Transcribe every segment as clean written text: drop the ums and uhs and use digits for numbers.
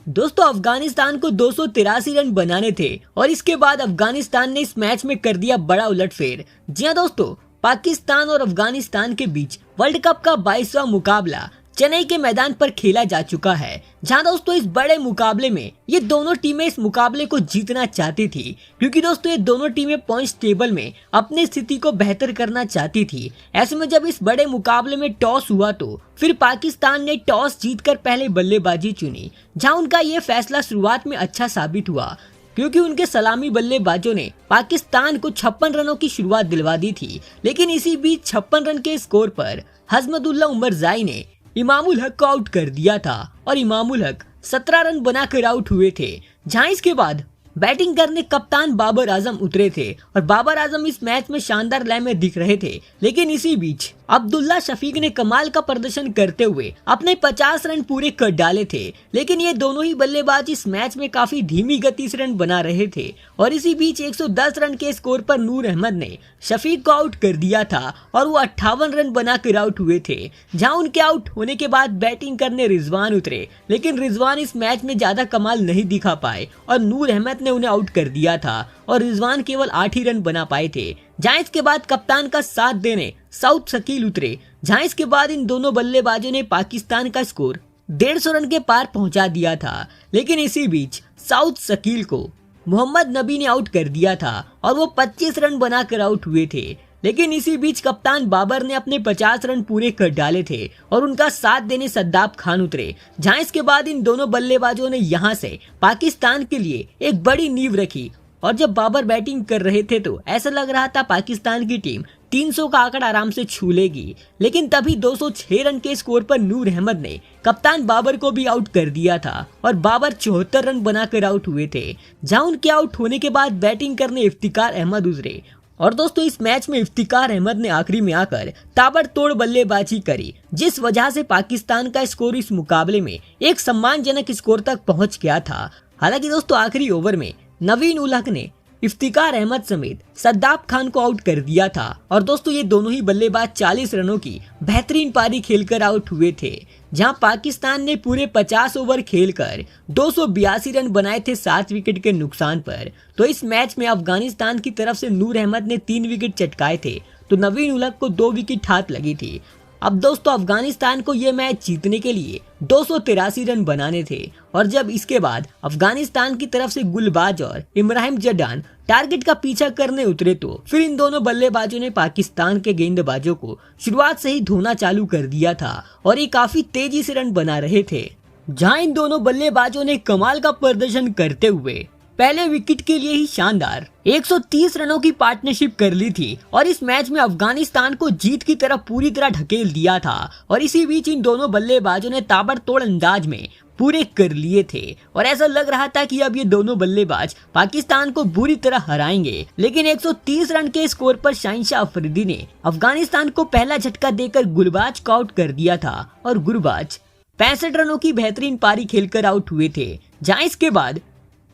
दोस्तों अफगानिस्तान को 283 रन बनाने थे और इसके बाद अफगानिस्तान ने इस मैच में कर दिया बड़ा उलटफेर। जी हां दोस्तों, पाकिस्तान और अफगानिस्तान के बीच वर्ल्ड कप का 22वां मुकाबला चेन्नई के मैदान पर खेला जा चुका है। जहां दोस्तों इस बड़े मुकाबले में ये दोनों टीमें इस मुकाबले को जीतना चाहती थी, क्योंकि दोस्तों ये दोनों टीमें पॉइंट्स टेबल में अपनी स्थिति को बेहतर करना चाहती थी। ऐसे में जब इस बड़े मुकाबले में टॉस हुआ तो फिर पाकिस्तान ने टॉस जीतकर पहले बल्लेबाजी चुनी। जहां उनका ये फैसला शुरुआत में अच्छा साबित हुआ, क्योंकि उनके सलामी बल्लेबाजों ने पाकिस्तान को 56 रनों की शुरुआत दिलवा दी थी। लेकिन इसी बीच 56 रन के स्कोर पर हजमतुल्ला उमरजाई ने इमामुल हक को आउट कर दिया था और इमामुल हक 17 रन बनाकर आउट हुए थे। जहां इसके बाद बैटिंग करने कप्तान बाबर आजम उतरे थे और बाबर आजम इस मैच में शानदार लय में दिख रहे थे। लेकिन इसी बीच अब्दुल्ला शफीक ने कमाल का प्रदर्शन करते हुए अपने 50 रन पूरे कर डाले थे। लेकिन ये दोनों ही बल्लेबाज इस मैच में काफी धीमी गति से रन बना रहे थे और इसी बीच 110 रन के स्कोर पर नूर अहमद ने शफीक को आउट कर दिया था और वो 58 रन बनाकर आउट हुए थे। जहां उनके आउट होने के बाद बैटिंग करने रिजवान उतरे, लेकिन रिजवान इस मैच में ज्यादा कमाल नहीं दिखा पाए और नूर अहमद ने उन्हें आउट कर दिया था और रिजवान केवल 8 ही रन बना पाए थे। जहां इसके बाद कप्तान का साथ देने साउथ शकील उतरे। जहां इसके बाद इन दोनों बल्लेबाजों ने पाकिस्तान का स्कोर 150 रन के पार पहुंचा दिया था। लेकिन इसी बीच साउथ शकील को मोहम्मद नबी ने आउट कर दिया था और वो 25 रन बनाकर आउट हुए थे। लेकिन इसी बीच कप्तान बाबर ने अपने 50 रन पूरे कर डाले थे और उनका साथ देने सद्दाब खान उतरे। जहां इसके बाद इन दोनों बल्लेबाजों ने यहां से पाकिस्तान के लिए एक बड़ी नींव रखी और जब बाबर बैटिंग कर रहे थे तो ऐसा लग रहा था पाकिस्तान की टीम 300 का आंकड़ा आराम से छू लेगी। लेकिन तभी 206 रन के स्कोर पर नूर अहमद ने कप्तान बाबर को भी आउट कर दिया था और बाबर 74 रन बनाकर आउट हुए थे। जहां उनके आउट होने के बाद बैटिंग करने इफ्तिकार अहमद उतरे और दोस्तों इस मैच में इफ्तिकार अहमद ने आखिरी में आकर ताबड़तोड़ बल्लेबाजी करी, जिस वजह से पाकिस्तान का स्कोर इस मुकाबले में एक सम्मानजनक स्कोर तक पहुंच गया था। हालांकि दोस्तों आखिरी ओवर में नवीन उल हक ने इफ्तिकार अहमद समेत सद्दाब खान को आउट कर दिया था और दोस्तों ये दोनों ही बल्लेबाज 40 रनों की बेहतरीन पारी खेलकर आउट हुए थे। जहां पाकिस्तान ने पूरे 50 ओवर खेलकर 282 रन बनाए थे 7 विकेट के नुकसान पर। तो इस मैच में अफगानिस्तान की तरफ से नूर अहमद ने 3 विकेट चटकाए थे तो नवीन उल हक को 2 विकेट हाथ लगी थी। अब दोस्तों अफगानिस्तान को ये मैच जीतने के लिए 283 रन बनाने थे और जब इसके बाद अफगानिस्तान की तरफ से गुलबाज और इब्राहिम जडान टारगेट का पीछा करने उतरे तो फिर इन दोनों बल्लेबाजों ने पाकिस्तान के गेंदबाजों को शुरुआत से ही धोना चालू कर दिया था और ये काफी तेजी से रन बना रहे थे। जहां इन दोनों बल्लेबाजों ने कमाल का प्रदर्शन करते हुए पहले विकेट के लिए ही शानदार 130 रनों की पार्टनरशिप कर ली थी और इस मैच में अफगानिस्तान को जीत की तरफ पूरी तरह ढकेल दिया था। और इसी बीच इन दोनों बल्लेबाजों ने ताबड़तोड़ अंदाज में पूरे कर लिए थे और ऐसा लग रहा था कि अब ये दोनों बल्लेबाज पाकिस्तान को बुरी तरह हराएंगे। लेकिन 130 रन के स्कोर पर शाहिनशाह अफरीदी ने अफगानिस्तान को पहला झटका देकर गुलबाज को आउट कर दिया था और गुलबाज 65 रनों की बेहतरीन पारी खेलकर आउट हुए थे। जहां इसके बाद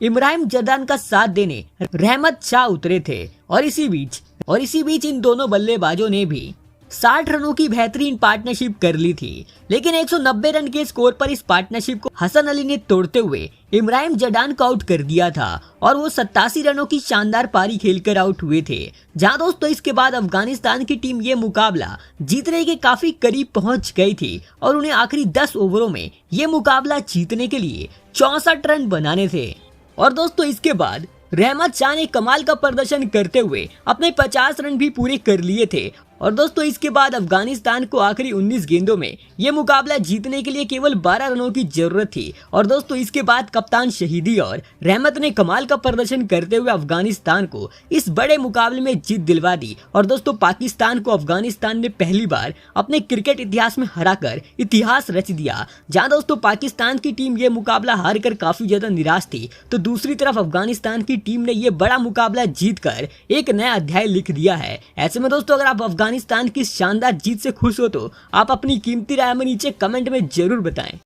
इब्राहिम जदान का साथ देने रहमत शाह उतरे थे और इसी बीच इन दोनों बल्लेबाजों ने भी 60 रनों की बेहतरीन पार्टनरशिप कर ली थी। लेकिन 190 रन के स्कोर पर इस पार्टनरशिप को हसन अली ने तोड़ते हुए इब्राहिम जडान को आउट कर दिया था और वो 87 रनों की शानदार पारी खेलकर आउट हुए थे। जहां दोस्तों इसके बाद अफगानिस्तान की टीम ये मुकाबला जीतने के काफी करीब पहुंच गई थी और उन्हें आखिरी 10 ओवरों में ये मुकाबला जीतने के लिए 64 रन बनाने थे। और दोस्तों इसके बाद रहमत शाह ने कमाल का प्रदर्शन करते हुए अपने 50 रन भी पूरे कर लिए थे और दोस्तों इसके बाद अफगानिस्तान को आखिरी 19 गेंदों में यह मुकाबला जीतने के लिए केवल 12 रनों की जरूरत थी। और दोस्तों इसके बाद कप्तान शहीदी और रहमत ने कमाल का प्रदर्शन करते हुए अफगानिस्तान को इस बड़े मुकाबले में जीत दिलवा दी। और दोस्तों पाकिस्तान को अफगानिस्तान ने पहली बार अपने क्रिकेट इतिहास में हराकर इतिहास रच दिया। जहां दोस्तों पाकिस्तान की टीम ये मुकाबला हार कर काफी ज्यादा निराश थी तो दूसरी तरफ अफगानिस्तान की टीम ने यह बड़ा मुकाबला जीतकर एक नया अध्याय लिख दिया है। ऐसे में दोस्तों अगर आप अफगानिस्तान की शानदार जीत से खुश हो तो आप अपनी कीमती राय में नीचे कमेंट में जरूर बताएं।